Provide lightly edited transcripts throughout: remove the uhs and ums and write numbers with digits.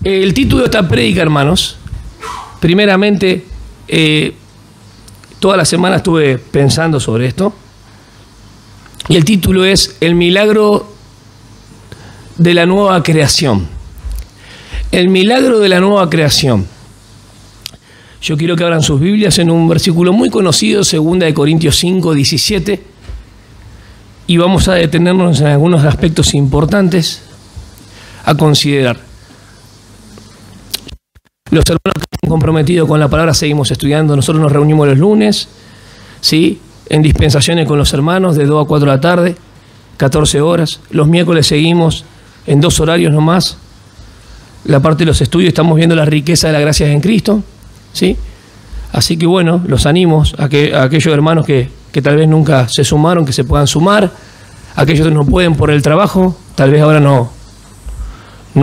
El título de esta prédica, hermanos, primeramente, toda la semana estuve pensando sobre esto, y el título es El milagro de la nueva creación. El milagro de la nueva creación. Yo quiero que abran sus Biblias en un versículo muy conocido, 2 Corintios 5, 17, y vamos a detenernos en algunos aspectos importantes a considerar. Los hermanos que están comprometidos con la palabra seguimos estudiando. Nosotros nos reunimos los lunes, ¿sí?, en dispensaciones con los hermanos de 2 a 4 de la tarde, 14 horas. Los miércoles seguimos en 2 horarios nomás. La parte de los estudios estamos viendo la riqueza de la gracia en Cristo, ¿sí? Así que bueno, los animo a aquellos hermanos que tal vez nunca se sumaron, que se puedan sumar. Aquellos que no pueden por el trabajo, tal vez ahora no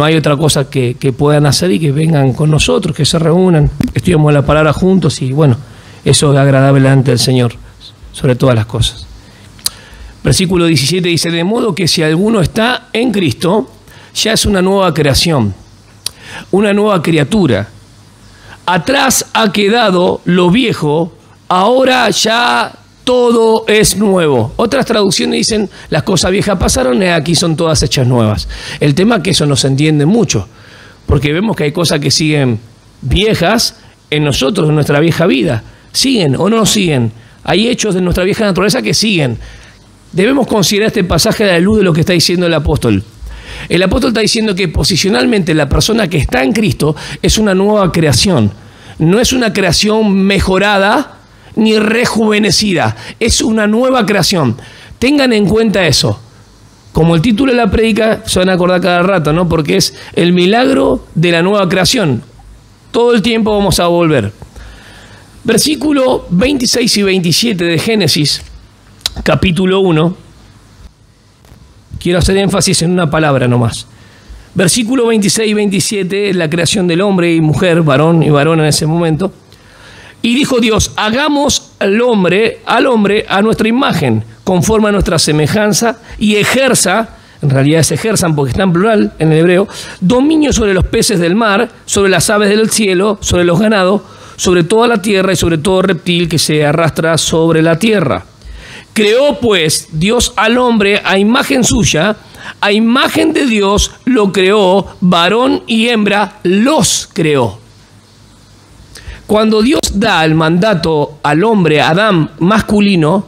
hay otra cosa que puedan hacer, y que vengan con nosotros, que se reúnan, estudiamos la palabra juntos, y bueno, eso es agradable delante del Señor, sobre todas las cosas. Versículo 17 dice: de modo que si alguno está en Cristo, ya es una nueva creación, una nueva criatura. Atrás ha quedado lo viejo, ahora ya todo es nuevo. Otras traducciones dicen: las cosas viejas pasaron y aquí son todas hechas nuevas. El tema es que eso no se entiende mucho, porque vemos que hay cosas que siguen viejas en nosotros, en nuestra vieja vida. ¿Siguen o no siguen? Hay hechos de nuestra vieja naturaleza que siguen. Debemos considerar este pasaje a la luz de lo que está diciendo el apóstol. El apóstol está diciendo que posicionalmente la persona que está en Cristo es una nueva creación. No es una creación mejorada ni rejuvenecida. Es una nueva creación. Tengan en cuenta eso. Como el título de la prédica, se van a acordar cada rato, ¿no? Porque es el milagro de la nueva creación. Todo el tiempo vamos a volver. Versículo 26 y 27 de Génesis, capítulo 1. Quiero hacer énfasis en una palabra nomás. Versículo 26 y 27 es la creación del hombre y mujer, varón y varona en ese momento. Y dijo Dios: hagamos al hombre a nuestra imagen, conforme a nuestra semejanza, y ejerza, en realidad se ejerzan porque está en plural en el hebreo, dominio sobre los peces del mar, sobre las aves del cielo, sobre los ganados, sobre toda la tierra y sobre todo reptil que se arrastra sobre la tierra. Creó pues Dios al hombre a imagen suya, a imagen de Dios lo creó, varón y hembra los creó. Cuando Dios da el mandato al hombre, Adán masculino,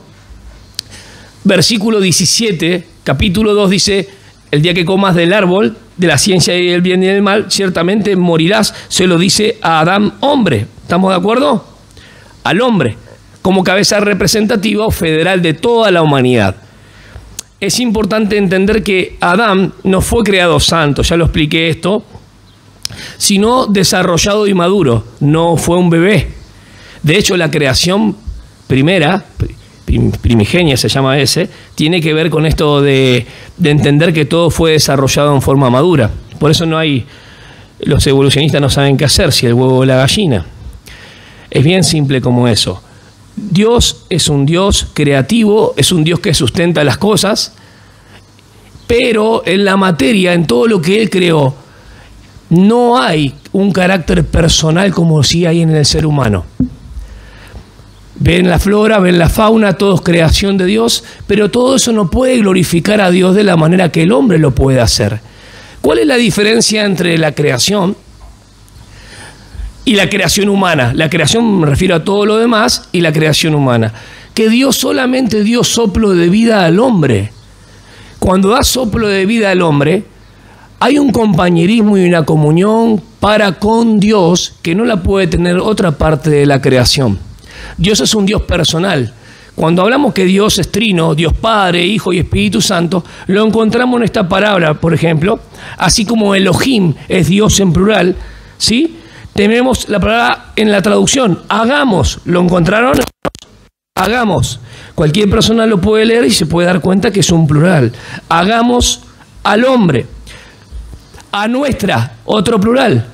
versículo 17, capítulo 2 dice: el día que comas del árbol de la ciencia y el bien y el mal, ciertamente morirás. Se lo dice a Adán hombre. ¿Estamos de acuerdo? Al hombre, como cabeza representativa o federal de toda la humanidad. Es importante entender que Adán no fue creado santo, ya lo expliqué esto, sino desarrollado y maduro, no fue un bebé. De hecho, la creación primera, primigenia se llama ese, tiene que ver con esto de entender que todo fue desarrollado en forma madura. Por eso los evolucionistas no saben qué hacer, si el huevo o la gallina. Es bien simple como eso. Dios es un Dios creativo, es un Dios que sustenta las cosas, pero en la materia, en todo lo que Él creó, no hay un carácter personal como sí hay en el ser humano. Ven la flora, ven la fauna, todo es creación de Dios, pero todo eso no puede glorificar a Dios de la manera que el hombre lo puede hacer. ¿Cuál es la diferencia entre la creación y la creación humana? La creación, me refiero a todo lo demás, y la creación humana. Que Dios solamente dio soplo de vida al hombre. Cuando da soplo de vida al hombre, hay un compañerismo y una comunión para con Dios que no la puede tener otra parte de la creación. Dios es un Dios personal. Cuando hablamos que Dios es trino, Dios Padre, Hijo y Espíritu Santo, lo encontramos en esta palabra, por ejemplo, así como Elohim es Dios en plural, ¿sí? Tenemos la palabra en la traducción, hagamos. ¿Lo encontraron? Hagamos. Cualquier persona lo puede leer y se puede dar cuenta que es un plural. Hagamos al hombre. A nuestra, otro plural.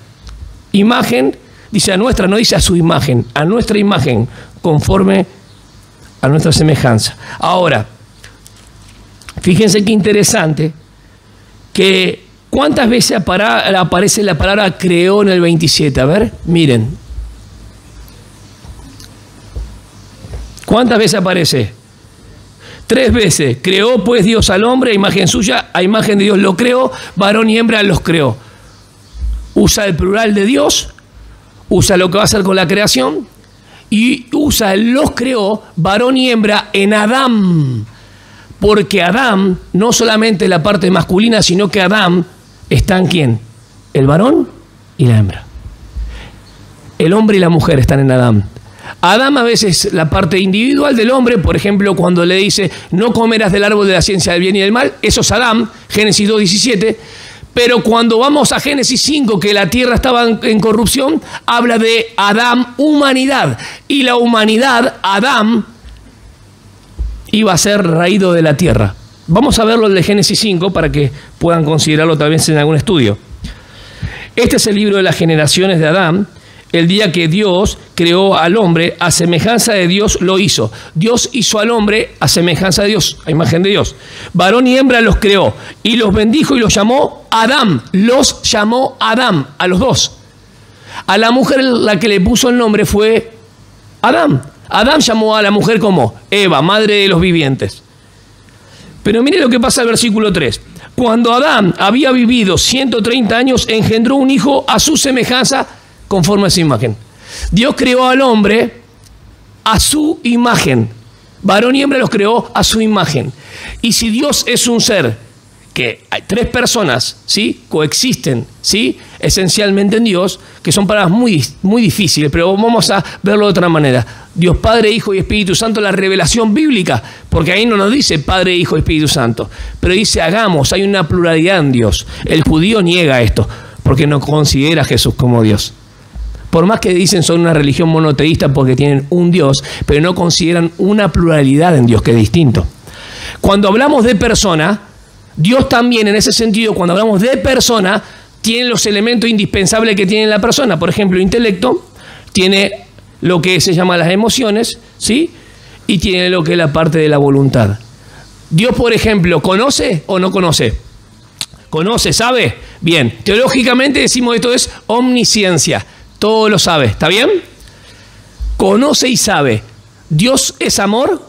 Imagen, dice a nuestra, no dice a su imagen. A nuestra imagen, conforme a nuestra semejanza. Ahora, fíjense qué interesante que ¿Cuántas veces aparece la palabra creó en el 27? A ver, miren. ¿Cuántas veces aparece? 3 veces. Creó pues Dios al hombre a imagen suya, a imagen de Dios lo creó, varón y hembra los creó. Usa el plural de Dios, usa lo que va a hacer con la creación y usa el los creó, varón y hembra en Adán. Porque Adán, no solamente la parte masculina, sino que Adán está en ¿quién? El varón y la hembra. El hombre y la mujer están en Adán. Adán a veces la parte individual del hombre, por ejemplo, cuando le dice no comerás del árbol de la ciencia del bien y del mal, eso es Adán, Génesis 2:17. Pero cuando vamos a Génesis 5, que la tierra estaba en corrupción, habla de Adán, humanidad. Y la humanidad, Adán, iba a ser raído de la tierra. Vamos a verlo de Génesis 5 para que puedan considerarlo tal vez en algún estudio. Este es el libro de las generaciones de Adán. El día que Dios creó al hombre, a semejanza de Dios lo hizo. Dios hizo al hombre a semejanza de Dios, a imagen de Dios. Varón y hembra los creó y los bendijo y los llamó Adán. Los llamó Adán, a los dos. A la mujer la que le puso el nombre fue Adán. Adán llamó a la mujer como Eva, madre de los vivientes. Pero mire lo que pasa en el versículo 3. Cuando Adán había vivido 130 años, engendró un hijo a su semejanza, conforme a su imagen. Dios creó al hombre a su imagen. Varón y hembra los creó a su imagen. Y si Dios es un ser que hay 3 personas, ¿sí?, coexisten, ¿sí?, esencialmente en Dios, que son palabras muy, muy difíciles, pero vamos a verlo de otra manera. Dios Padre, Hijo y Espíritu Santo, la revelación bíblica, porque ahí no nos dice Padre, Hijo y Espíritu Santo, pero dice hagamos, hay una pluralidad en Dios. El judío niega esto, porque no considera a Jesús como Dios. Por más que dicen son una religión monoteísta porque tienen un Dios, pero no consideran una pluralidad en Dios, que es distinto. Cuando hablamos de persona, Dios también en ese sentido, cuando hablamos de persona, tiene los elementos indispensables que tiene la persona. Por ejemplo, intelecto, tiene lo que se llama las emociones, ¿sí?, y tiene lo que es la parte de la voluntad. Dios, por ejemplo, ¿conoce o no conoce? ¿Conoce? ¿Sabe? Bien. Teológicamente decimos esto es omnisciencia. Todo lo sabe, ¿está bien? Conoce y sabe. ¿Dios es amor?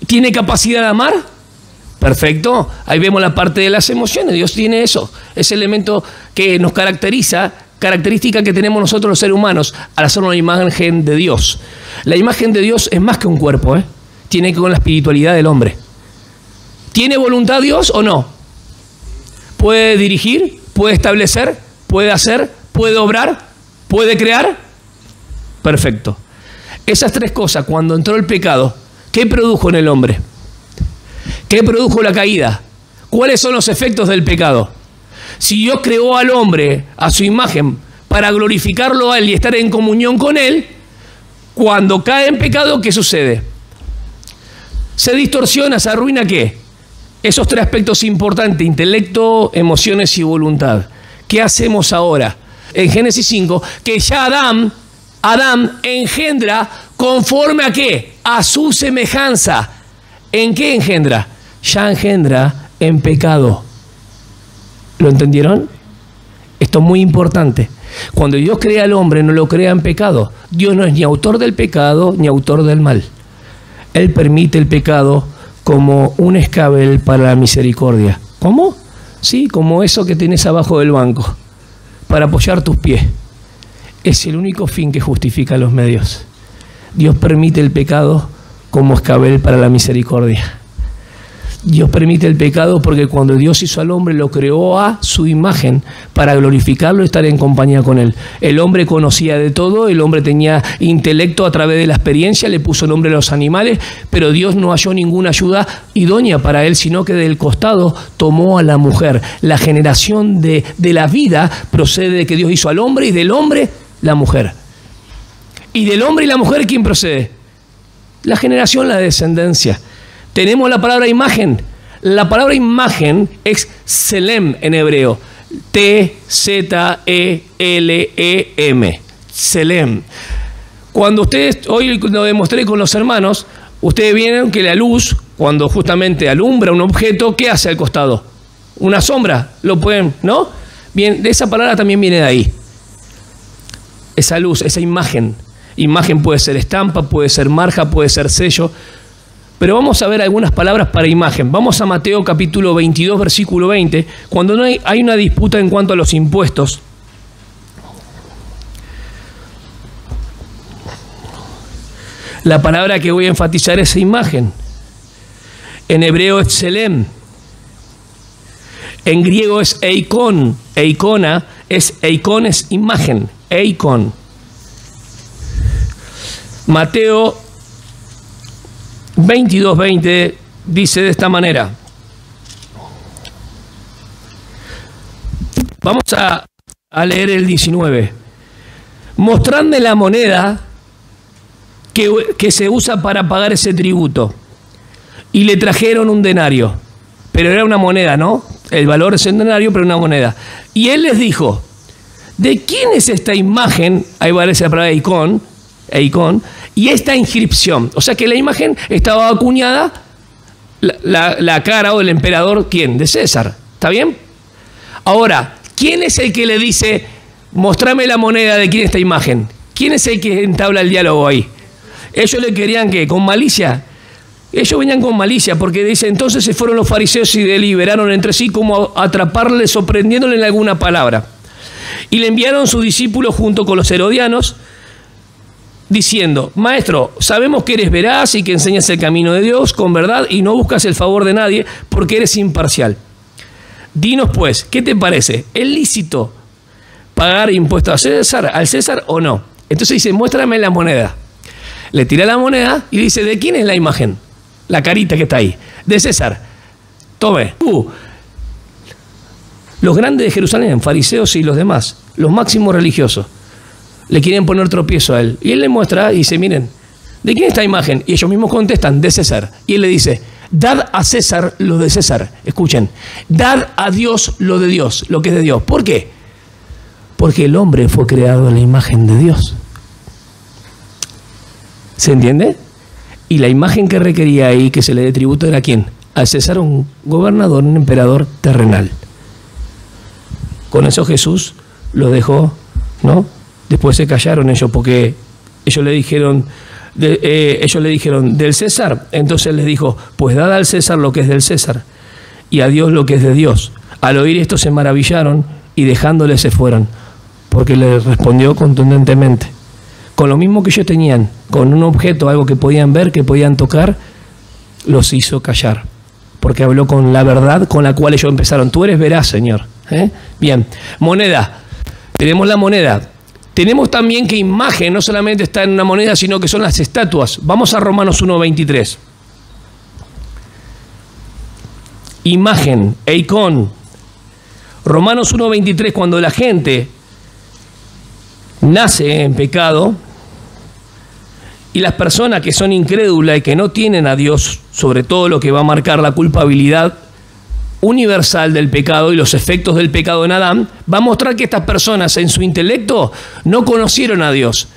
¿Tiene capacidad de amar? Perfecto. Ahí vemos la parte de las emociones. Dios tiene eso. Ese elemento que nos caracteriza, característica que tenemos nosotros los seres humanos al hacer una imagen de Dios. La imagen de Dios es más que un cuerpo, ¿eh? Tiene que ver con la espiritualidad del hombre. ¿Tiene voluntad Dios o no? ¿Puede dirigir? ¿Puede establecer? ¿Puede hacer? ¿Puede obrar? ¿Puede crear? Perfecto. Esas 3 cosas, cuando entró el pecado, ¿qué produjo en el hombre? ¿Qué produjo la caída? ¿Cuáles son los efectos del pecado? Si Dios creó al hombre a su imagen para glorificarlo a él y estar en comunión con él, cuando cae en pecado, ¿qué sucede? Se distorsiona, se arruina, ¿qué? Esos 3 aspectos importantes: intelecto, emociones y voluntad. ¿Qué hacemos ahora? En Génesis 5, que ya Adán engendra conforme a ¿qué? A su semejanza. ¿En qué engendra? Ya engendra en pecado. ¿Lo entendieron? Esto es muy importante. Cuando Dios crea al hombre, no lo crea en pecado. Dios no es ni autor del pecado ni autor del mal. Él permite el pecado como un escabel para la misericordia. ¿Cómo? Sí, como eso que tenés abajo del banco, para apoyar tus pies. Es el único fin que justifica los medios. Dios permite el pecado como escabel para la misericordia. Dios permite el pecado porque cuando Dios hizo al hombre lo creó a su imagen para glorificarlo y estar en compañía con él. El hombre conocía de todo, el hombre tenía intelecto a través de la experiencia, le puso nombre a los animales, pero Dios no halló ninguna ayuda idónea para él, sino que del costado tomó a la mujer. La generación de la vida procede de que Dios hizo al hombre y del hombre la mujer. Y del hombre y la mujer, ¿quién procede? La generación, la descendencia. Tenemos la palabra imagen. La palabra imagen es Tselem en hebreo. T-Z-E-L-E-M. Tselem. Cuando ustedes, hoy lo demostré con los hermanos, ustedes vieron que la luz, cuando justamente alumbra un objeto, ¿qué hace al costado? Una sombra, lo pueden, ¿no? Bien, de esa palabra también viene de ahí. Esa luz, esa imagen. Imagen puede ser estampa, puede ser marca, puede ser sello. Pero vamos a ver algunas palabras para imagen. Vamos a Mateo capítulo 22, versículo 20. Cuando no hay una disputa en cuanto a los impuestos. La palabra que voy a enfatizar es imagen. En hebreo es tselem. En griego es eikon. Eikona es imagen. Eikon. Mateo 22:20 dice de esta manera. Vamos a leer el 19. Mostradme la moneda que se usa para pagar ese tributo. Y le trajeron un denario. Pero era una moneda, ¿no? El valor es un denario, pero una moneda. Y él les dijo, ¿de quién es esta imagen? Ahí aparece la palabra eikon, y esta inscripción. O sea que la imagen estaba acuñada, la cara o el emperador, ¿quién? De César. ¿Está bien? Ahora, ¿quién es el que le dice, mostrame la moneda de quién es esta imagen? ¿Quién es el que entabla el diálogo ahí? Ellos le querían que, con malicia. Ellos venían con malicia, porque dice, entonces se fueron los fariseos y deliberaron entre sí cómo atraparle, sorprendiéndole en alguna palabra. Y le enviaron sus discípulos junto con los herodianos, diciendo, Maestro, sabemos que eres veraz y que enseñas el camino de Dios con verdad y no buscas el favor de nadie porque eres imparcial. Dinos pues, ¿qué te parece? ¿Es lícito pagar impuestos al César o no? Entonces dice, muéstrame la moneda. Le tira la moneda y dice, ¿de quién es la imagen? La carita que está ahí. De César. Tome. Los grandes de Jerusalén, fariseos y los demás, los máximos religiosos, le quieren poner tropiezo a él. Y él le muestra y dice, miren, ¿de quién es esta imagen? Y ellos mismos contestan, de César. Y él le dice, dad a César lo de César. Escuchen, dad a Dios lo de Dios, lo que es de Dios. ¿Por qué? Porque el hombre fue creado a la imagen de Dios. ¿Se entiende? Y la imagen que requería ahí que se le dé tributo era ¿quién? A César, un gobernador, un emperador terrenal. Con eso Jesús lo dejó, ¿no? Después se callaron ellos porque ellos le dijeron del César. Entonces les dijo, pues dad al César lo que es del César y a Dios lo que es de Dios. Al oír esto se maravillaron y dejándole se fueron, porque le respondió contundentemente. Con lo mismo que ellos tenían, con un objeto, algo que podían ver, que podían tocar, los hizo callar. Porque habló con la verdad con la cual ellos empezaron. Tú eres veraz, Señor. Bien. Moneda. Tenemos la moneda. Tenemos también que imagen no solamente está en una moneda, sino que son las estatuas. Vamos a Romanos 1:23. Imagen, eikon. Romanos 1:23, cuando la gente nace en pecado, y las personas que son incrédulas y que no tienen a Dios, sobre todo lo que va a marcar la culpabilidad universal del pecado y los efectos del pecado en Adán, va a mostrar que estas personas en su intelecto no conocieron a Dios.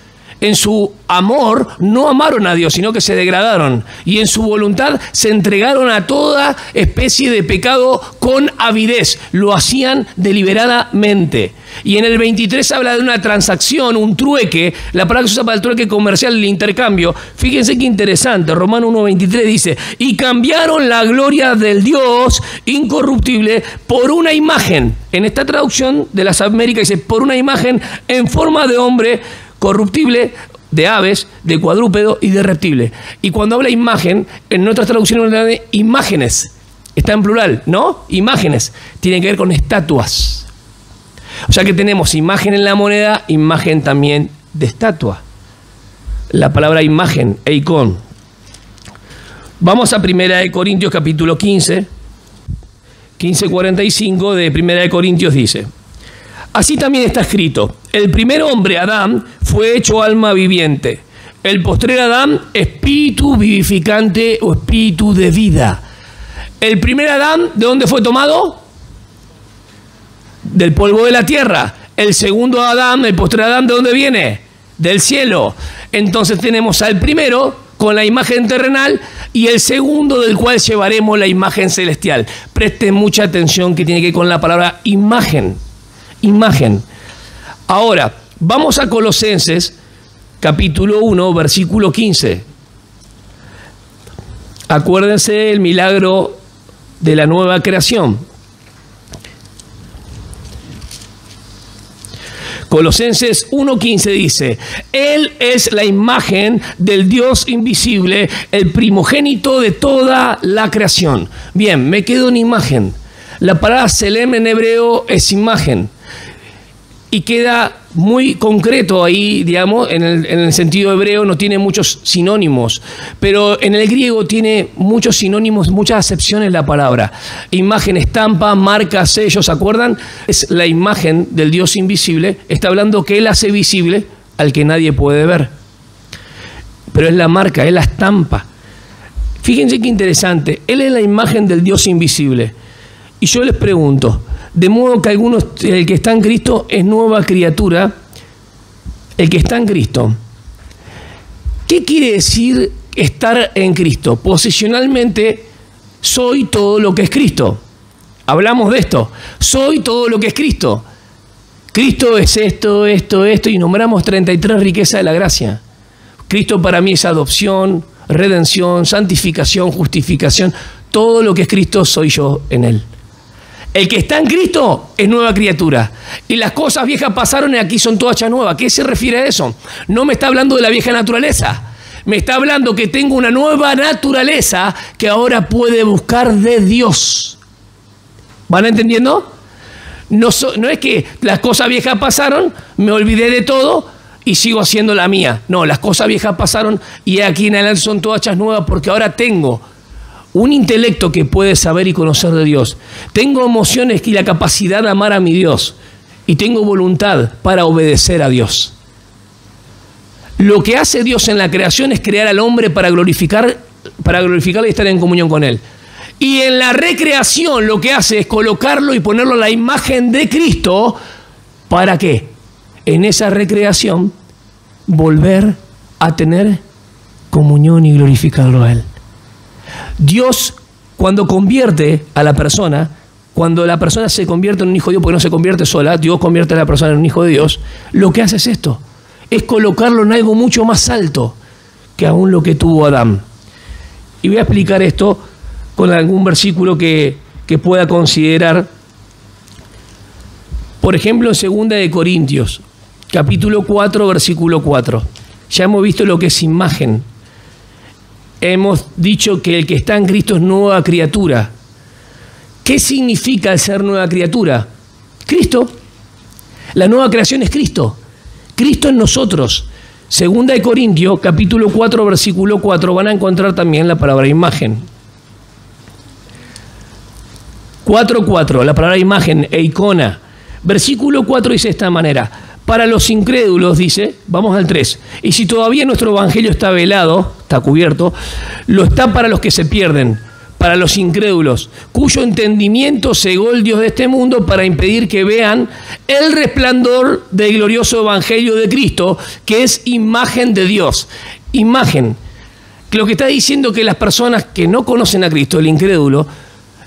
En su amor no amaron a Dios, sino que se degradaron. Y en su voluntad se entregaron a toda especie de pecado con avidez. Lo hacían deliberadamente. Y en el 23 habla de una transacción, un trueque. La palabra que se usa para el trueque comercial, el intercambio. Fíjense qué interesante. Romano 1:23 dice, y cambiaron la gloria del Dios incorruptible por una imagen. En esta traducción de las Américas dice, por una imagen en forma de hombre corruptible, de aves, de cuadrúpedo y de reptible. Y cuando habla imagen, en nuestras traducciones habla de imágenes. Está en plural, ¿no? Imágenes. Tiene que ver con estatuas. O sea que tenemos imagen en la moneda, imagen también de estatua. La palabra imagen, eikon. Vamos a 1 Corintios capítulo 15, 15:45 de 1 Corintios dice, así también está escrito, el primer hombre, Adán, fue hecho alma viviente. El postrer Adán, espíritu vivificante o espíritu de vida. El primer Adán, ¿de dónde fue tomado? Del polvo de la tierra. El segundo Adán, el postrer Adán, ¿de dónde viene? Del cielo. Entonces tenemos al primero, con la imagen terrenal y el segundo del cual llevaremos la imagen celestial. Presten mucha atención que tiene que ver con la palabra imagen. Imagen. Ahora, vamos a Colosenses, capítulo 1, versículo 15. Acuérdense del milagro de la nueva creación. Colosenses 1:15 dice: Él es la imagen del Dios invisible, el primogénito de toda la creación. Bien, me quedo en imagen. La palabra selem en hebreo es imagen. Y queda muy concreto ahí, digamos, en el sentido hebreo no tiene muchos sinónimos, pero en el griego tiene muchos sinónimos, muchas acepciones la palabra. Imagen, estampa, marca, sello, ¿se acuerdan? Es la imagen del Dios invisible, está hablando que Él hace visible al que nadie puede ver. Pero es la marca, es la estampa. Fíjense qué interesante, Él es la imagen del Dios invisible. Y yo les pregunto, de modo que algunos, el que está en Cristo es nueva criatura, el que está en Cristo. ¿Qué quiere decir estar en Cristo? Posicionalmente, soy todo lo que es Cristo. Hablamos de esto. Soy todo lo que es Cristo. Cristo es esto, y nombramos 33 riquezas de la gracia. Cristo para mí es adopción, redención, santificación, justificación. Todo lo que es Cristo soy yo en Él. El que está en Cristo es nueva criatura. Y las cosas viejas pasaron y aquí son todas hechas nuevas. ¿Qué se refiere a eso? No me está hablando de la vieja naturaleza. Me está hablando que tengo una nueva naturaleza que ahora puede buscar de Dios. ¿Van entendiendo? No es que las cosas viejas pasaron, me olvidé de todo y sigo haciendo la mía. No, las cosas viejas pasaron y aquí en adelante son todas hechas nuevas porque ahora tengo un intelecto que puede saber y conocer de Dios. Tengo emociones y la capacidad de amar a mi Dios. Y tengo voluntad para obedecer a Dios. Lo que hace Dios en la creación es crear al hombre para glorificarle y estar en comunión con Él. Y en la recreación lo que hace es colocarlo y ponerlo a la imagen de Cristo. ¿Para qué? En esa recreación volver a tener comunión y glorificarlo a Él. Dios, cuando convierte a la persona, cuando la persona se convierte en un hijo de Dios, porque no se convierte sola, Dios convierte a la persona en un hijo de Dios, lo que hace es esto, es colocarlo en algo mucho más alto que aún lo que tuvo Adán. Y voy a explicar esto con algún versículo que pueda considerar. Por ejemplo, en 2 Corintios, capítulo 4, versículo 4. Ya hemos visto lo que es imagen. Hemos dicho que el que está en Cristo es nueva criatura. ¿Qué significa el ser nueva criatura? Cristo. La nueva creación es Cristo. Cristo en nosotros. 2 Corintios, capítulo 4, versículo 4, van a encontrar también la palabra imagen. 4:4, la palabra imagen e icona. Versículo 4 dice de esta manera: para los incrédulos, dice, vamos al 3, y si todavía nuestro evangelio está velado, está cubierto, lo está para los que se pierden, para los incrédulos, cuyo entendimiento cegó el Dios de este mundo para impedir que vean el resplandor del glorioso evangelio de Cristo, que es imagen de Dios. Imagen. Lo que está diciendo que las personas que no conocen a Cristo, el incrédulo,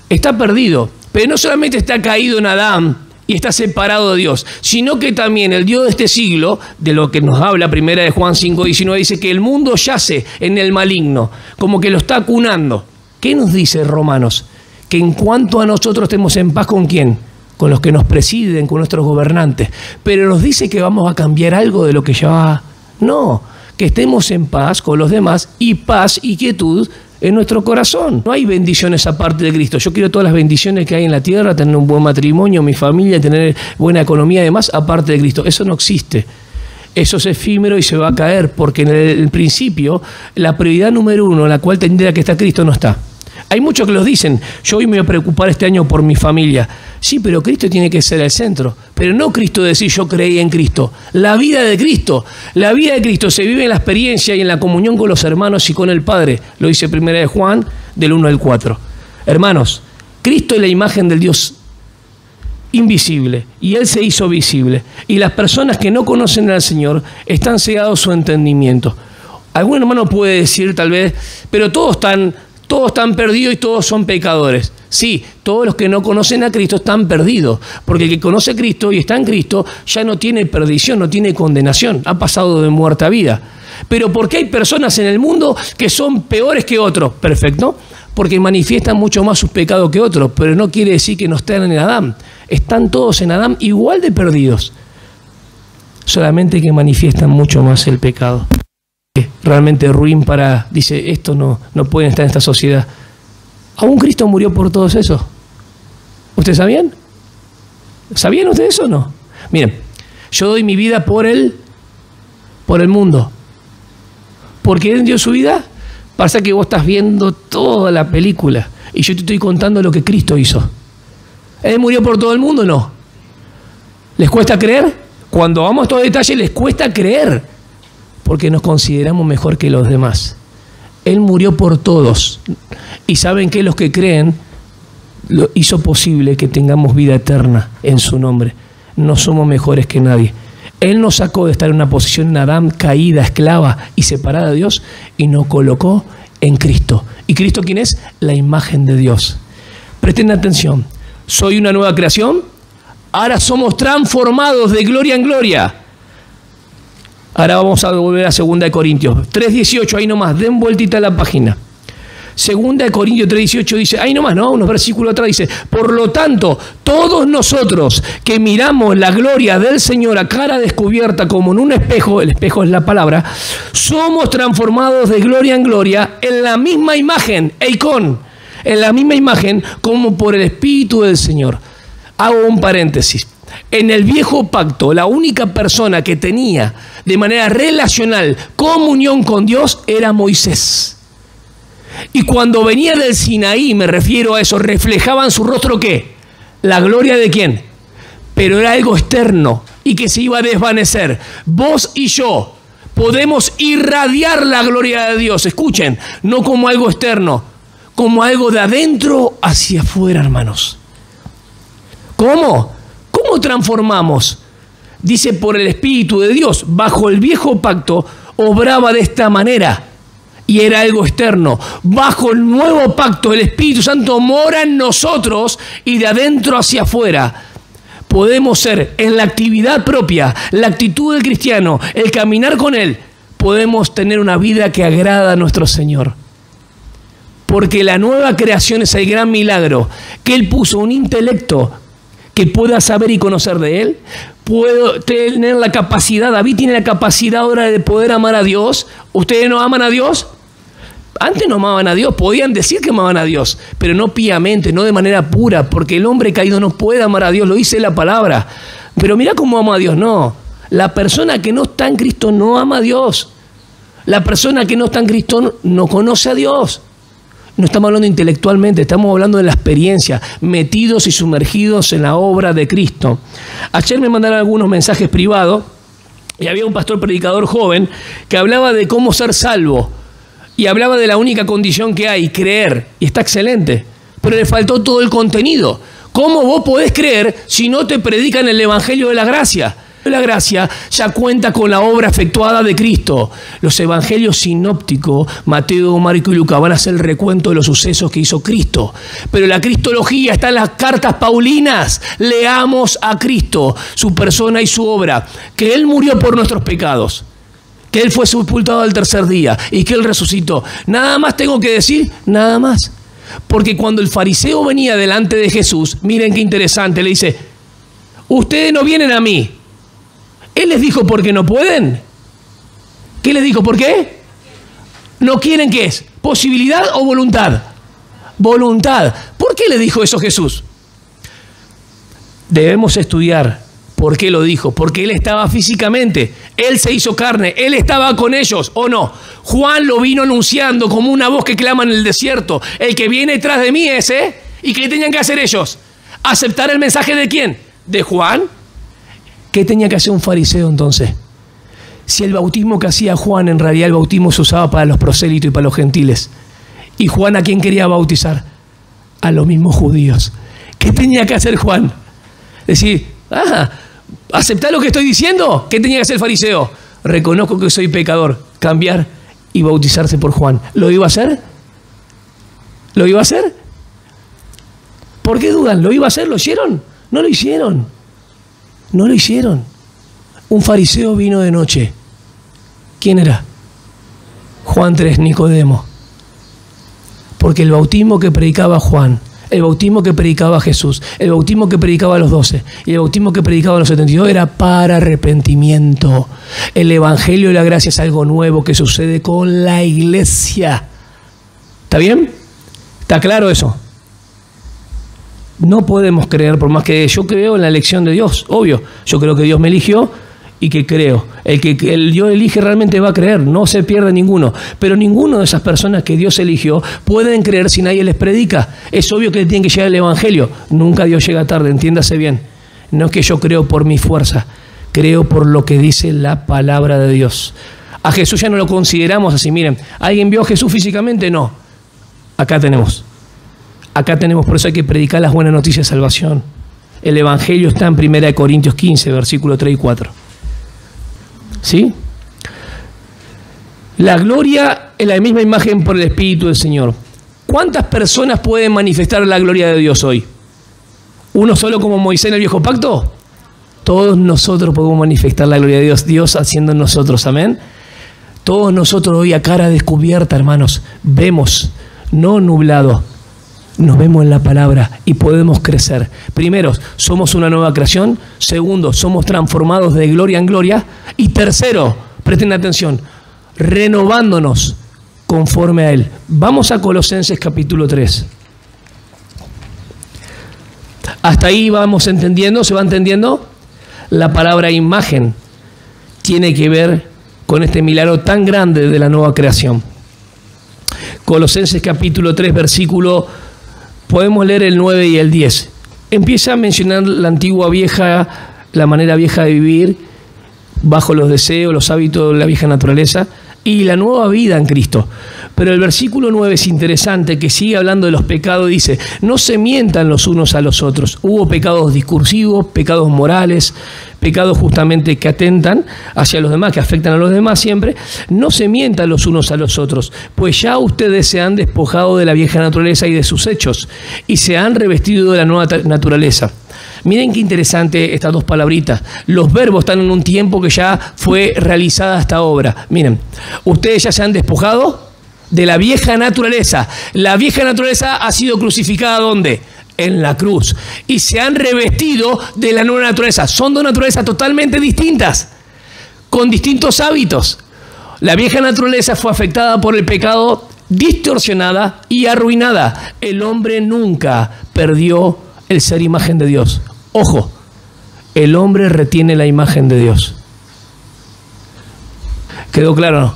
está perdido, pero no solamente está caído en Adán y está separado de Dios, sino que también el Dios de este siglo, de lo que nos habla primera de Juan 5:19, dice que el mundo yace en el maligno, como que lo está acunando. ¿Qué nos dice Romanos? Que en cuanto a nosotros estemos en paz, ¿con quién? Con los que nos presiden, con nuestros gobernantes. Pero nos dice que vamos a cambiar algo de lo que ya va. No, que estemos en paz con los demás y paz y quietud en nuestro corazón. No hay bendiciones aparte de Cristo. Yo quiero todas las bendiciones que hay en la tierra, tener un buen matrimonio, mi familia, tener buena economía, además, aparte de Cristo. Eso no existe. Eso es efímero y se va a caer, porque en el principio la prioridad número uno en la cual tendría que estar Cristo no está. Hay muchos que los dicen: yo hoy me voy a preocupar este año por mi familia. Sí, pero Cristo tiene que ser el centro. Pero no Cristo decir yo creí en Cristo. La vida de Cristo. La vida de Cristo se vive en la experiencia y en la comunión con los hermanos y con el Padre. Lo dice primera de Juan, del 1 al 4. Hermanos, Cristo es la imagen del Dios invisible y Él se hizo visible. Y las personas que no conocen al Señor están cegados su entendimiento. Algún hermano puede decir tal vez, pero todos están perdidos y todos son pecadores. Sí, todos los que no conocen a Cristo están perdidos, porque el que conoce a Cristo y está en Cristo ya no tiene perdición, no tiene condenación, ha pasado de muerte a vida. Pero ¿por qué hay personas en el mundo que son peores que otros? Perfecto, porque manifiestan mucho más sus pecados que otros, pero no quiere decir que no estén en Adán. Están todos en Adán igual de perdidos, solamente que manifiestan mucho más el pecado. Realmente ruin para, dice, esto no pueden estar en esta sociedad. ¿Aún Cristo murió por todos esos? ¿Ustedes sabían? ¿Sabían ustedes eso o no? Miren, yo doy mi vida por el mundo. ¿Por qué Él dio su vida? Pasa que vos estás viendo toda la película y yo te estoy contando lo que Cristo hizo. ¿Él murió por todo el mundo o no? ¿Les cuesta creer? Cuando vamos a estos detalles les cuesta creer, porque nos consideramos mejor que los demás. Él murió por todos. Y saben que los que creen, lo hizo posible que tengamos vida eterna en su nombre. No somos mejores que nadie. Él nos sacó de estar en una posición en Adán, caída, esclava y separada de Dios, y nos colocó en Cristo. ¿Y Cristo quién es? La imagen de Dios. Presten atención. Soy una nueva creación. Ahora somos transformados de gloria en gloria. Ahora vamos a volver a 2 Corintios 3:18, ahí nomás, den vueltita a la página. 2 Corintios 3:18 dice, ahí nomás, ¿no? Unos versículos atrás dice, por lo tanto, todos nosotros que miramos la gloria del Señor a cara descubierta como en un espejo, el espejo es la palabra, somos transformados de gloria en gloria en la misma imagen, eikon, en la misma imagen como por el Espíritu del Señor. Hago un paréntesis. En el viejo pacto, la única persona que tenía de manera relacional comunión con Dios era Moisés. Y cuando venía del Sinaí, me refiero a eso, reflejaban su rostro ¿qué? La gloria de ¿quién? Pero era algo externo y que se iba a desvanecer. Vos y yo podemos irradiar la gloria de Dios. Escuchen, no como algo externo, como algo de adentro hacia afuera, hermanos. ¿Cómo? ¿Cómo transformamos? Dice, por el Espíritu de Dios. Bajo el viejo pacto obraba de esta manera y era algo externo. Bajo el nuevo pacto el Espíritu Santo mora en nosotros y de adentro hacia afuera podemos ser, en la actividad propia, la actitud del cristiano, el caminar con Él, podemos tener una vida que agrada a nuestro Señor. Porque la nueva creación es el gran milagro, que Él puso un intelecto que pueda saber y conocer de Él. Puedo tener la capacidad, David tiene la capacidad ahora de poder amar a Dios. ¿Ustedes no aman a Dios? Antes no amaban a Dios, podían decir que amaban a Dios, pero no piamente, no de manera pura, porque el hombre caído no puede amar a Dios, lo dice la palabra. Pero mira cómo ama a Dios, no. La persona que no está en Cristo no ama a Dios. La persona que no está en Cristo no conoce a Dios. No estamos hablando intelectualmente, estamos hablando de la experiencia, metidos y sumergidos en la obra de Cristo. Ayer me mandaron algunos mensajes privados y había un pastor predicador joven que hablaba de cómo ser salvo y hablaba de la única condición que hay, creer, y está excelente, pero le faltó todo el contenido. ¿Cómo vos podés creer si no te predican el Evangelio de la Gracia? La gracia ya cuenta con la obra efectuada de Cristo. Los evangelios sinópticos, Mateo, Marco y Lucas, van a hacer el recuento de los sucesos que hizo Cristo. Pero la cristología está en las cartas paulinas. Leamos a Cristo, su persona y su obra. Que Él murió por nuestros pecados, que Él fue sepultado al tercer día y que Él resucitó. Nada más tengo que decir, nada más. Porque cuando el fariseo venía delante de Jesús, miren qué interesante, le dice, ustedes no vienen a mí. Él les dijo, ¿por qué no pueden? ¿Qué les dijo? ¿Por qué? ¿No quieren qué es? ¿Posibilidad o voluntad? Voluntad. ¿Por qué le dijo eso Jesús? Debemos estudiar por qué lo dijo. Porque Él estaba físicamente. Él se hizo carne. Él estaba con ellos, ¿o no? Juan lo vino anunciando como una voz que clama en el desierto. El que viene detrás de mí es, ¿Y qué tenían que hacer ellos? ¿Aceptar el mensaje de quién? ¿De Juan? ¿Qué tenía que hacer un fariseo entonces? Si el bautismo que hacía Juan, en realidad el bautismo se usaba para los prosélitos y para los gentiles. ¿Y Juan a quién quería bautizar? A los mismos judíos. ¿Qué tenía que hacer Juan? Decir, ¿aceptar lo que estoy diciendo? ¿Qué tenía que hacer el fariseo? Reconozco que soy pecador. Cambiar y bautizarse por Juan. ¿Lo iba a hacer? ¿Lo iba a hacer? ¿Por qué dudan? ¿Lo iba a hacer? ¿Lo hicieron? No lo hicieron. No lo hicieron. Un fariseo vino de noche. ¿Quién era? Juan 3, Nicodemo. Porque el bautismo que predicaba Juan, el bautismo que predicaba Jesús, el bautismo que predicaba a los 12 y el bautismo que predicaba a los 72 era para arrepentimiento. El evangelio de la gracia es algo nuevo que sucede con la iglesia. ¿Está bien? ¿Está claro eso? No podemos creer, por más que yo creo en la elección de Dios, obvio. Yo creo que Dios me eligió y que creo. El que Dios elige realmente va a creer, no se pierde ninguno. Pero ninguno de esas personas que Dios eligió pueden creer si nadie les predica. Es obvio que tienen que llegar el evangelio. Nunca Dios llega tarde, entiéndase bien. No es que yo creo por mi fuerza, creo por lo que dice la palabra de Dios. A Jesús ya no lo consideramos así. Miren, ¿alguien vio a Jesús físicamente? No. Acá tenemos. Acá tenemos, por eso hay que predicar las buenas noticias de salvación. El evangelio está en 1 Corintios 15, versículos 3 y 4. ¿Sí? La gloria es la misma imagen por el Espíritu del Señor. ¿Cuántas personas pueden manifestar la gloria de Dios hoy? ¿Uno solo como Moisés en el viejo pacto? Todos nosotros podemos manifestar la gloria de Dios, Dios haciendo en nosotros, amén. Todos nosotros hoy a cara descubierta, hermanos, vemos, no nublado, nos vemos en la palabra y podemos crecer. Primero, somos una nueva creación. Segundo, somos transformados de gloria en gloria. Y tercero, presten atención, renovándonos conforme a Él. Vamos a Colosenses capítulo 3. Hasta ahí vamos entendiendo, ¿se va entendiendo? La palabra imagen tiene que ver con este milagro tan grande de la nueva creación. Colosenses capítulo 3, versículo, podemos leer el 9 y el 10. Empieza a mencionar la antigua vieja, la manera vieja de vivir, bajo los deseos, los hábitos de la vieja naturaleza, y la nueva vida en Cristo. Pero el versículo 9 es interesante, que sigue hablando de los pecados, dice, no se mientan los unos a los otros. Hubo pecados discursivos, pecados morales, pecados justamente que atentan hacia los demás, que afectan a los demás siempre. No se mientan los unos a los otros, pues ya ustedes se han despojado de la vieja naturaleza y de sus hechos, y se han revestido de la nueva naturaleza. Miren qué interesante estas dos palabritas. Los verbos están en un tiempo que ya fue realizada esta obra. Miren, ustedes ya se han despojado de la vieja naturaleza. La vieja naturaleza ha sido crucificada ¿dónde? En la cruz. Y se han revestido de la nueva naturaleza. Son dos naturalezas totalmente distintas, con distintos hábitos. La vieja naturaleza fue afectada por el pecado, distorsionada y arruinada. El hombre nunca perdió el ser imagen de Dios. Ojo, el hombre retiene la imagen de Dios. ¿Quedó claro o no?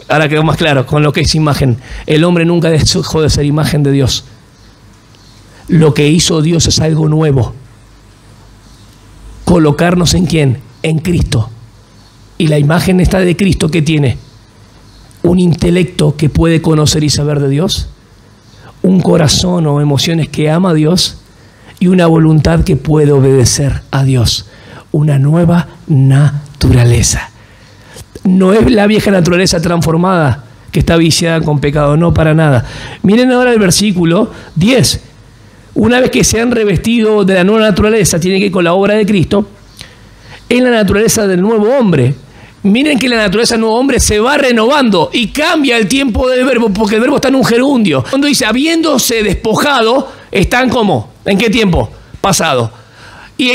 Ahora quedó más claro con lo que es imagen. El hombre nunca dejó de ser imagen de Dios. Lo que hizo Dios es algo nuevo. Colocarnos en ¿quién? En Cristo. Y la imagen esta de Cristo, ¿qué tiene? Un intelecto que puede conocer y saber de Dios. Un corazón o emociones que ama a Dios. Y una voluntad que puede obedecer a Dios. Una nueva naturaleza. No es la vieja naturaleza transformada que está viciada con pecado, no, para nada. Miren ahora el versículo 10. Una vez que se han revestido de la nueva naturaleza, tiene que ir con la obra de Cristo, en la naturaleza del nuevo hombre. Miren que la naturaleza del nuevo hombre se va renovando y cambia el tiempo del verbo, porque el verbo está en un gerundio. Cuando dice, habiéndose despojado, están como, ¿en qué tiempo? Pasado. Y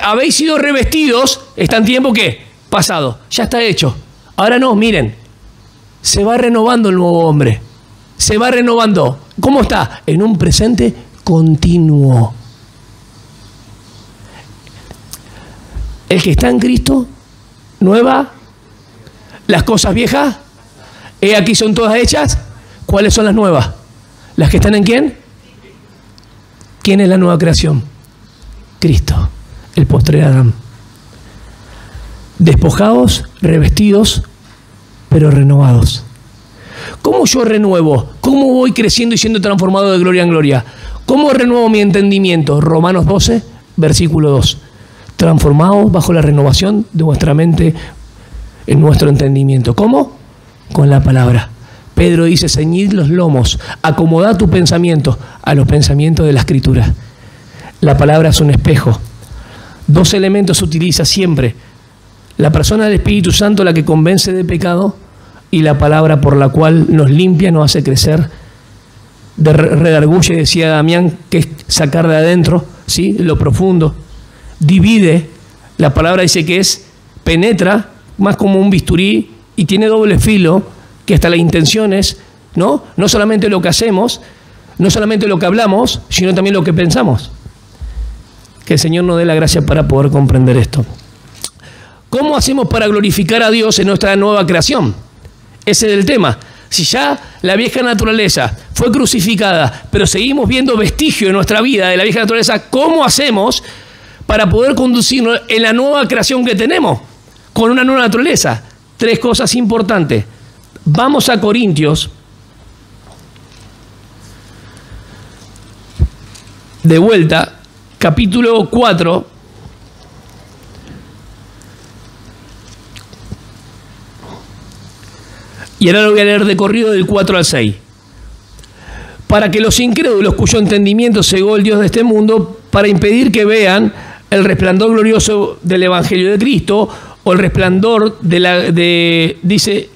habéis sido revestidos, ¿está en tiempo qué? Pasado. Ya está hecho. Ahora no, miren, se va renovando el nuevo hombre. Se va renovando. ¿Cómo está? En un presente continuo. El que está en Cristo, nueva, las cosas viejas, aquí son todas hechas. ¿Cuáles son las nuevas? ¿Las que están en quién? ¿Quién es la nueva creación? Cristo, el postrer Adán. Despojados, revestidos, pero renovados. ¿Cómo yo renuevo? ¿Cómo voy creciendo y siendo transformado de gloria en gloria? ¿Cómo renuevo mi entendimiento? Romanos 12, versículo 2. Transformados bajo la renovación de vuestra mente en nuestro entendimiento. ¿Cómo? Con la palabra. Pedro dice, ceñid los lomos, acomodad tu pensamiento a los pensamientos de la Escritura. La palabra es un espejo. Dos elementos utiliza siempre: la persona del Espíritu Santo, la que convence de pecado, y la palabra por la cual nos limpia, nos hace crecer, redarguye, decía Damián, que es sacar de adentro, ¿sí?, lo profundo. Divide, la palabra dice que penetra más como un bisturí y tiene doble filo, que hasta las intenciones, no solamente lo que hacemos, no solamente lo que hablamos, sino también lo que pensamos. Que el Señor nos dé la gracia para poder comprender esto. ¿Cómo hacemos para glorificar a Dios en nuestra nueva creación? Ese es el tema. Si ya la vieja naturaleza fue crucificada, pero seguimos viendo vestigio en nuestra vida de la vieja naturaleza, ¿cómo hacemos para poder conducirnos en la nueva creación que tenemos con una nueva naturaleza? Tres cosas importantes. Vamos a Corintios, de vuelta, capítulo 4. Y ahora lo voy a leer de corrido del 4 al 6. Para que los incrédulos, cuyo entendimiento cegó el Dios de este mundo, para impedir que vean el resplandor glorioso del Evangelio de Cristo, o el resplandor dice,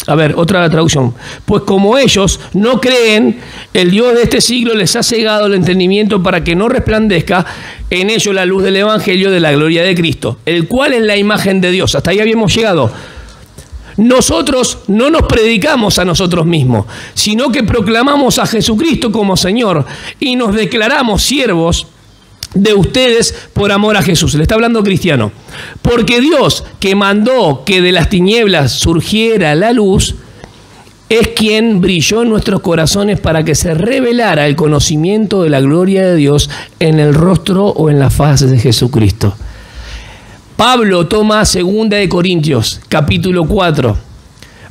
a ver, otra traducción. Pues como ellos no creen, el Dios de este siglo les ha cegado el entendimiento para que no resplandezca en ellos la luz del Evangelio de la gloria de Cristo, el cual es la imagen de Dios. Hasta ahí habíamos llegado. Nosotros no nos predicamos a nosotros mismos, sino que proclamamos a Jesucristo como Señor y nos declaramos siervos de ustedes por amor a Jesús. Le está hablando cristiano. Porque Dios, que mandó que de las tinieblas surgiera la luz, es quien brilló en nuestros corazones para que se revelara el conocimiento de la gloria de Dios en el rostro o en la faz de Jesucristo. Pablo toma 2 de Corintios, capítulo 4,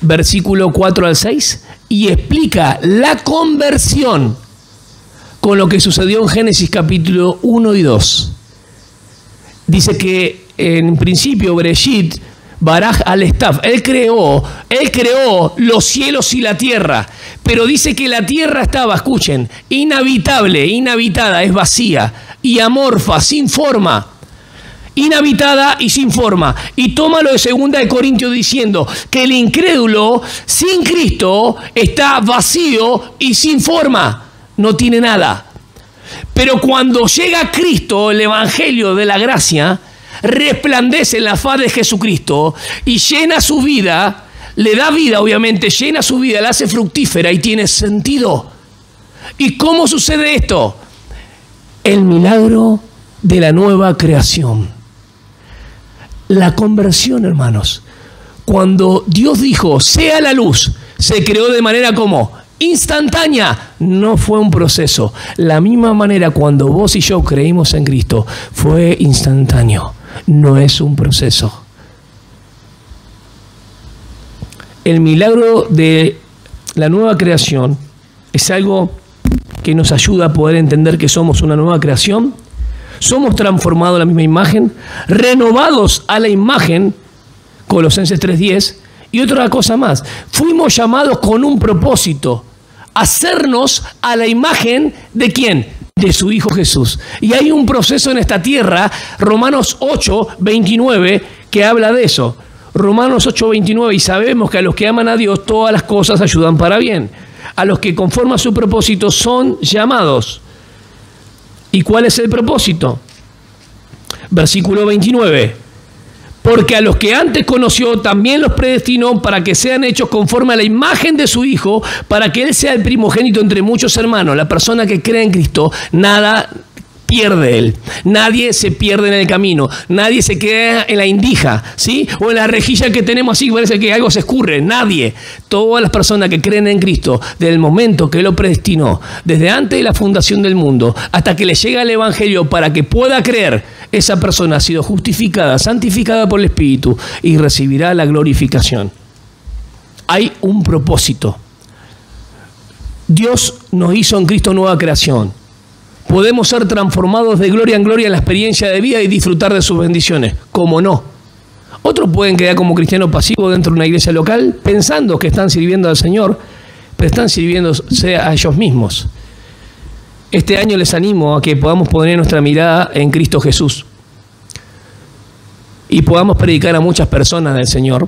versículo 4 al 6, y explica la conversión con lo que sucedió en Génesis capítulo 1 y 2. Dice que en principio Bereshit, Baraj al-Estaf, él creó los cielos y la tierra, pero dice que la tierra estaba, escuchen, inhabitable, inhabitada, es vacía, y amorfa, sin forma. Inhabitada y sin forma. Y toma lo de 2 de Corintios diciendo que el incrédulo sin Cristo está vacío y sin forma, no tiene nada. Pero cuando llega Cristo, el Evangelio de la gracia, resplandece en la faz de Jesucristo y llena su vida, le da vida obviamente, llena su vida, la hace fructífera y tiene sentido. ¿Y cómo sucede esto? El milagro de la nueva creación. La conversión, hermanos. Cuando Dios dijo, sea la luz, se creó de manera como instantánea. No fue un proceso. La misma manera cuando vos y yo creímos en Cristo, fue instantáneo. No es un proceso. El milagro de la nueva creación es algo que nos ayuda a poder entender que somos una nueva creación. Somos transformados a la misma imagen, renovados a la imagen, Colosenses 3:10, y otra cosa más, fuimos llamados con un propósito, hacernos a la imagen ¿de quién? De su Hijo Jesús. Y hay un proceso en esta tierra, Romanos 8:29, que habla de eso. Romanos 8:29, y sabemos que a los que aman a Dios todas las cosas ayudan para bien. A los que conforme a su propósito son llamados. ¿Y cuál es el propósito? Versículo 29. Porque a los que antes conoció también los predestinó para que sean hechos conforme a la imagen de su Hijo, para que Él sea el primogénito entre muchos hermanos. La persona que cree en Cristo, nada pierde él. Nadie se pierde en el camino. Nadie se queda en la indija, ¿sí? O en la rejilla que tenemos así, parece que algo se escurre. Nadie. Todas las personas que creen en Cristo, desde el momento que Él lo predestinó, desde antes de la fundación del mundo, hasta que le llega el Evangelio para que pueda creer, esa persona ha sido justificada, santificada por el Espíritu y recibirá la glorificación. Hay un propósito. Dios nos hizo en Cristo nueva creación. Podemos ser transformados de gloria en gloria en la experiencia de vida y disfrutar de sus bendiciones. ¿Cómo no? Otros pueden quedar como cristianos pasivos dentro de una iglesia local pensando que están sirviendo al Señor, pero están sirviéndose a ellos mismos. Este año les animo a que podamos poner nuestra mirada en Cristo Jesús y podamos predicar a muchas personas del Señor,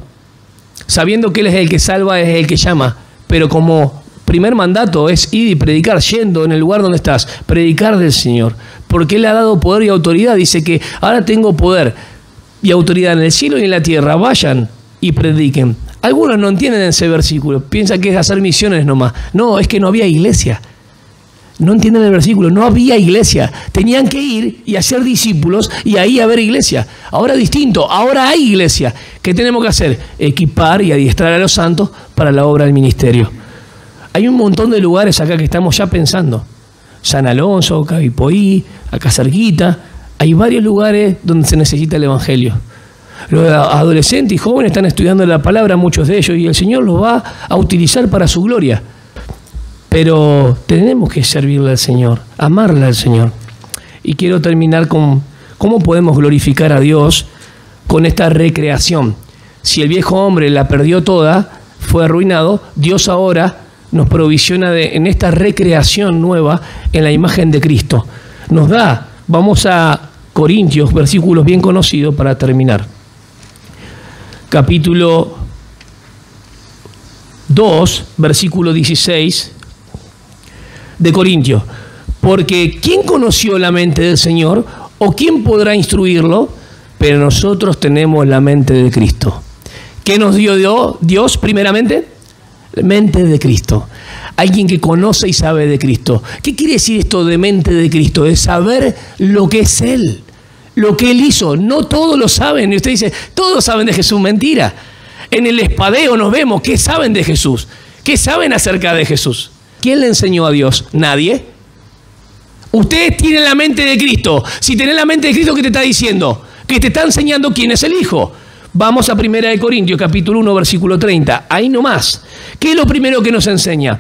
sabiendo que Él es el que salva, es el que llama, pero como primer mandato es ir y predicar, yendo en el lugar donde estás, predicar del Señor, porque Él ha dado poder y autoridad. Dice que ahora tengo poder y autoridad en el cielo y en la tierra, vayan y prediquen. Algunos no entienden ese versículo, piensan que es hacer misiones nomás. No, es que no había iglesia. No entienden el versículo, no había iglesia. Tenían que ir y hacer discípulos y ahí haber iglesia. Ahora distinto, ahora hay iglesia. ¿Qué tenemos que hacer? Equipar y adiestrar a los santos para la obra del ministerio. Hay un montón de lugares acá que estamos ya pensando. San Alonso, Cabipoí, acá cerquita. Hay varios lugares donde se necesita el evangelio. Los adolescentes y jóvenes están estudiando la palabra, muchos de ellos, y el Señor los va a utilizar para su gloria. Pero tenemos que servirle al Señor, amarle al Señor. Y quiero terminar con cómo podemos glorificar a Dios con esta recreación. Si el viejo hombre la perdió toda, fue arruinado, Dios ahora nos provisiona en esta recreación nueva en la imagen de Cristo. Nos da, vamos a Corintios, versículos bien conocidos para terminar. Capítulo 2, versículo 16 de Corintios. Porque ¿quién conoció la mente del Señor? ¿O quién podrá instruirlo? Pero nosotros tenemos la mente de Cristo. ¿Qué nos dio Dios primeramente? La mente de Cristo. Alguien que conoce y sabe de Cristo. ¿Qué quiere decir esto de mente de Cristo? Es saber lo que es Él, lo que Él hizo. No todos lo saben. Y usted dice, todos saben de Jesús. Mentira. En el espadeo nos vemos qué saben de Jesús, qué saben acerca de Jesús. ¿Quién le enseñó a Dios? Nadie. Ustedes tienen la mente de Cristo. Si tenés la mente de Cristo, ¿qué te está diciendo? Que te está enseñando quién es el Hijo. Vamos a 1 Corintios, capítulo 1, versículo 30. Ahí nomás. ¿Qué es lo primero que nos enseña?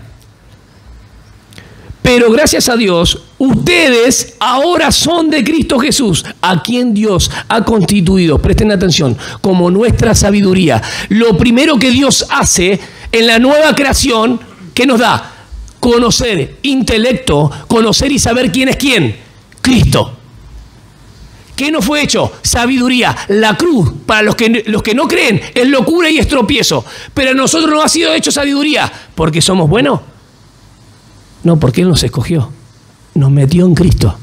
Pero gracias a Dios, ustedes ahora son de Cristo Jesús, a quien Dios ha constituido, presten atención, como nuestra sabiduría. Lo primero que Dios hace en la nueva creación, ¿qué nos da? Conocer, intelecto, conocer y saber quién es quién. Cristo. ¿Qué nos fue hecho? Sabiduría. La cruz, para los que no creen, es locura y es tropiezo. Pero a nosotros nos ha sido hecho sabiduría. ¿Porque somos buenos? No, porque Él nos escogió. Nos metió en Cristo.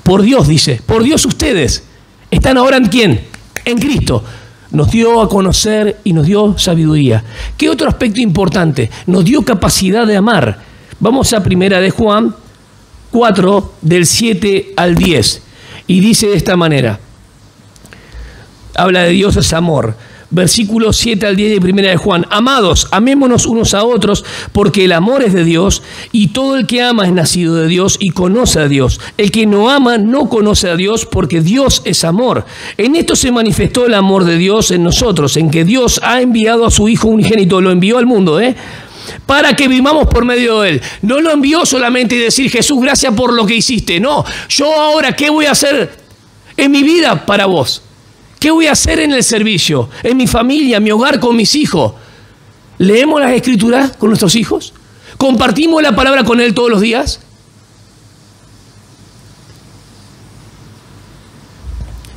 Por Dios, dice. Por Dios ustedes. ¿Están ahora en quién? En Cristo. Nos dio a conocer y nos dio sabiduría. ¿Qué otro aspecto importante? Nos dio capacidad de amar. Vamos a 1 de Juan 4, del 7 al 10. Y dice de esta manera. Habla de Dios es amor. Versículos 7 al 10 de 1 de Juan. Amados, amémonos unos a otros, porque el amor es de Dios, y todo el que ama es nacido de Dios y conoce a Dios. El que no ama no conoce a Dios, porque Dios es amor. En esto se manifestó el amor de Dios en nosotros, en que Dios ha enviado a su Hijo unigénito, lo envió al mundo, para que vivamos por medio de Él. No lo envió solamente y decir, Jesús, gracias por lo que hiciste. No, yo ahora, ¿qué voy a hacer en mi vida para vos? ¿Qué voy a hacer en el servicio, en mi familia, en mi hogar, con mis hijos? ¿Leemos las Escrituras con nuestros hijos? ¿Compartimos la palabra con Él todos los días?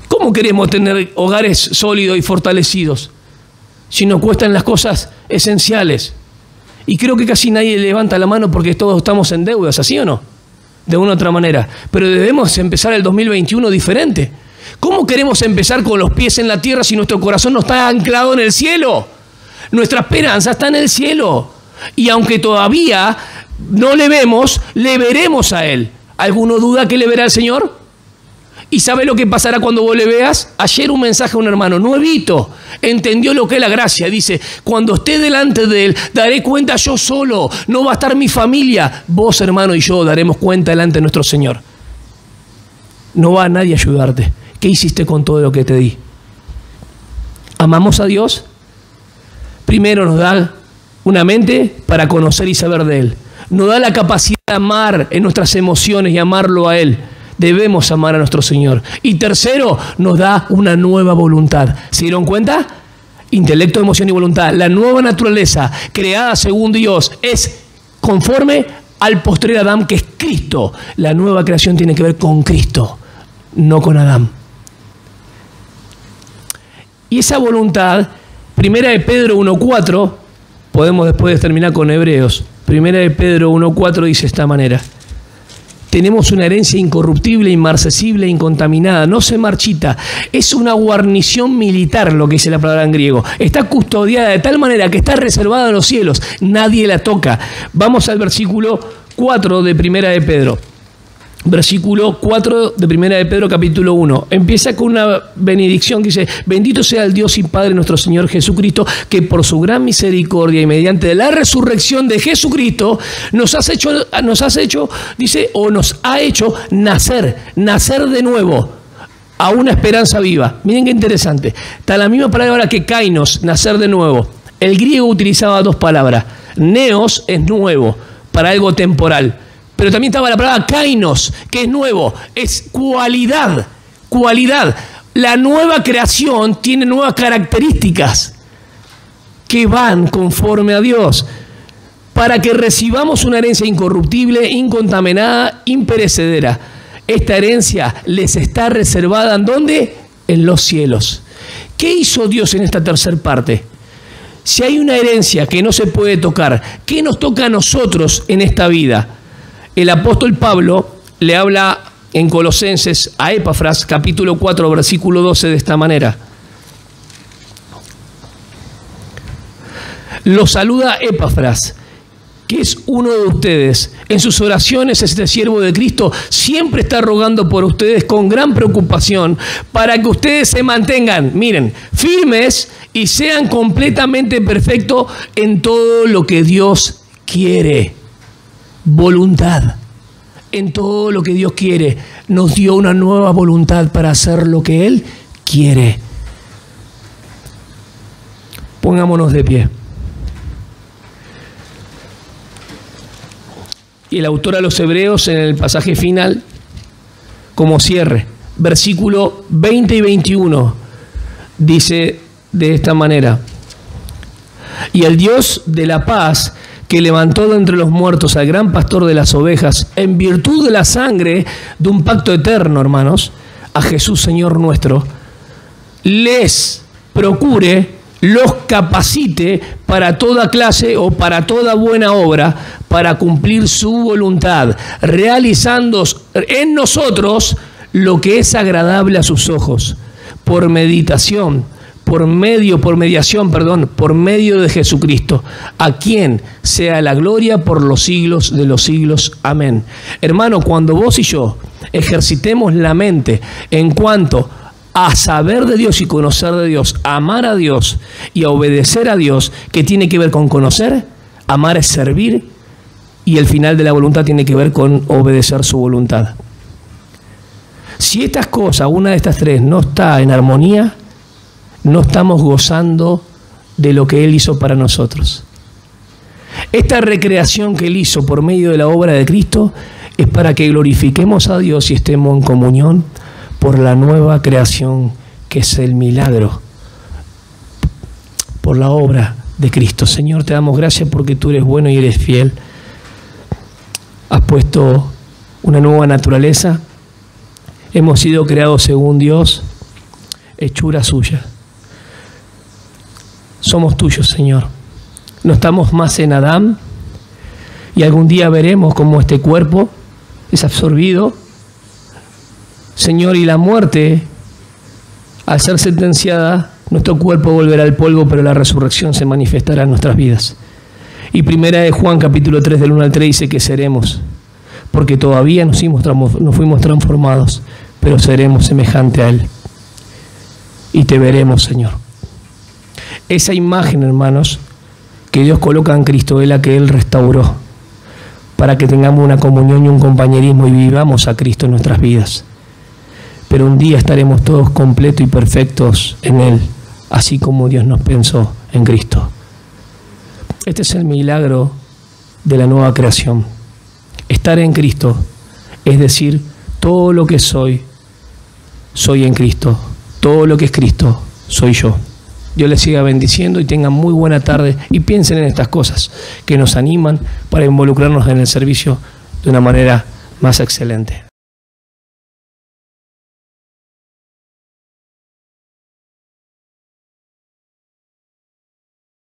¿Cómo queremos tener hogares sólidos y fortalecidos si nos cuestan las cosas esenciales? Y creo que casi nadie levanta la mano porque todos estamos en deudas, ¿así o no? De una u otra manera. Pero debemos empezar el 2021 diferente. ¿Cómo queremos empezar con los pies en la tierra si nuestro corazón no está anclado en el cielo? Nuestra esperanza está en el cielo. Y aunque todavía no le vemos, le veremos a Él. ¿Alguno duda que le verá al Señor? ¿Y sabe lo que pasará cuando vos le veas? Ayer un mensaje a un hermano nuevito, entendió lo que es la gracia. Dice, cuando esté delante de Él, daré cuenta yo solo. No va a estar mi familia. Vos, hermano, y yo daremos cuenta delante de nuestro Señor. No va a nadie a ayudarte. ¿Qué hiciste con todo lo que te di? ¿Amamos a Dios? Primero nos da una mente para conocer y saber de Él. Nos da la capacidad de amar en nuestras emociones y amarlo a Él. Debemos amar a nuestro Señor. Y tercero, nos da una nueva voluntad. ¿Se dieron cuenta? Intelecto, emoción y voluntad. La nueva naturaleza creada según Dios es conforme al postrer Adán, que es Cristo. La nueva creación tiene que ver con Cristo, no con Adán. Y esa voluntad, primera de Pedro 1:4, podemos después terminar con Hebreos. Primera de Pedro 1:4 dice de esta manera: tenemos una herencia incorruptible, inmarcesible, incontaminada, no se marchita. Es una guarnición militar, lo que dice la palabra en griego. Está custodiada de tal manera que está reservada en los cielos. Nadie la toca. Vamos al versículo 4 de Primera de Pedro. Versículo 4 de Primera de Pedro, capítulo 1. Empieza con una benedicción que dice: bendito sea el Dios y Padre nuestro Señor Jesucristo, que por su gran misericordia y mediante la resurrección de Jesucristo nos ha hecho nacer de nuevo a una esperanza viva. Miren qué interesante. Está la misma palabra que kainos, nacer de nuevo. El griego utilizaba dos palabras. Neos es nuevo, para algo temporal. Pero también estaba la palabra kainos, que es nuevo, es cualidad, cualidad. La nueva creación tiene nuevas características que van conforme a Dios, para que recibamos una herencia incorruptible, incontaminada, imperecedera. Esta herencia les está reservada, ¿en dónde? En los cielos. ¿Qué hizo Dios en esta tercera parte? Si hay una herencia que no se puede tocar, ¿qué nos toca a nosotros en esta vida? El apóstol Pablo le habla en Colosenses a Epafras, capítulo 4, versículo 12, de esta manera. Lo saluda Epafras, que es uno de ustedes. En sus oraciones, este siervo de Cristo siempre está rogando por ustedes con gran preocupación para que ustedes se mantengan, miren, firmes y sean completamente perfectos en todo lo que Dios quiere. Voluntad. En todo lo que Dios quiere, nos dio una nueva voluntad para hacer lo que Él quiere. Pongámonos de pie. Y el autor a los Hebreos, en el pasaje final, como cierre, versículo 20 y 21, dice de esta manera: y el Dios de la paz, que levantó de entre los muertos al gran pastor de las ovejas, en virtud de la sangre de un pacto eterno, hermanos, a Jesús Señor nuestro, les procure, los capacite para toda clase o para toda buena obra, para cumplir su voluntad, realizando en nosotros lo que es agradable a sus ojos, por mediación de Jesucristo, a quien sea la gloria por los siglos de los siglos. Amén. Hermano, cuando vos y yo ejercitemos la mente en cuanto a saber de Dios y conocer de Dios, amar a Dios y a obedecer a Dios, que tiene que ver con conocer, amar es servir, y el final de la voluntad tiene que ver con obedecer su voluntad. Si estas cosas, una de estas tres, no está en armonía, no estamos gozando de lo que Él hizo para nosotros. Esta recreación que Él hizo por medio de la obra de Cristo es para que glorifiquemos a Dios y estemos en comunión por la nueva creación, que es el milagro, por la obra de Cristo. Señor, te damos gracias porque tú eres bueno y eres fiel. Has puesto una nueva naturaleza. Hemos sido creados según Dios, hechura suya. Somos tuyos, Señor. No estamos más en Adán, y algún día veremos cómo este cuerpo es absorbido, Señor, y la muerte, al ser sentenciada, nuestro cuerpo volverá al polvo, pero la resurrección se manifestará en nuestras vidas. Y primera de Juan, capítulo 3, del 1 al 3, dice que seremos, porque todavía no fuimos transformados, pero seremos semejante a Él. Y te veremos, Señor. Esa imagen, hermanos, que Dios coloca en Cristo, es la que Él restauró, para que tengamos una comunión y un compañerismo y vivamos a Cristo en nuestras vidas. Pero un día estaremos todos completos y perfectos en Él, así como Dios nos pensó en Cristo. Este es el milagro de la nueva creación. Estar en Cristo, es decir, Todo lo que soy en Cristo. Todo lo que es Cristo, soy yo. Dios les siga bendiciendo y tengan muy buena tarde y piensen en estas cosas que nos animan para involucrarnos en el servicio de una manera más excelente.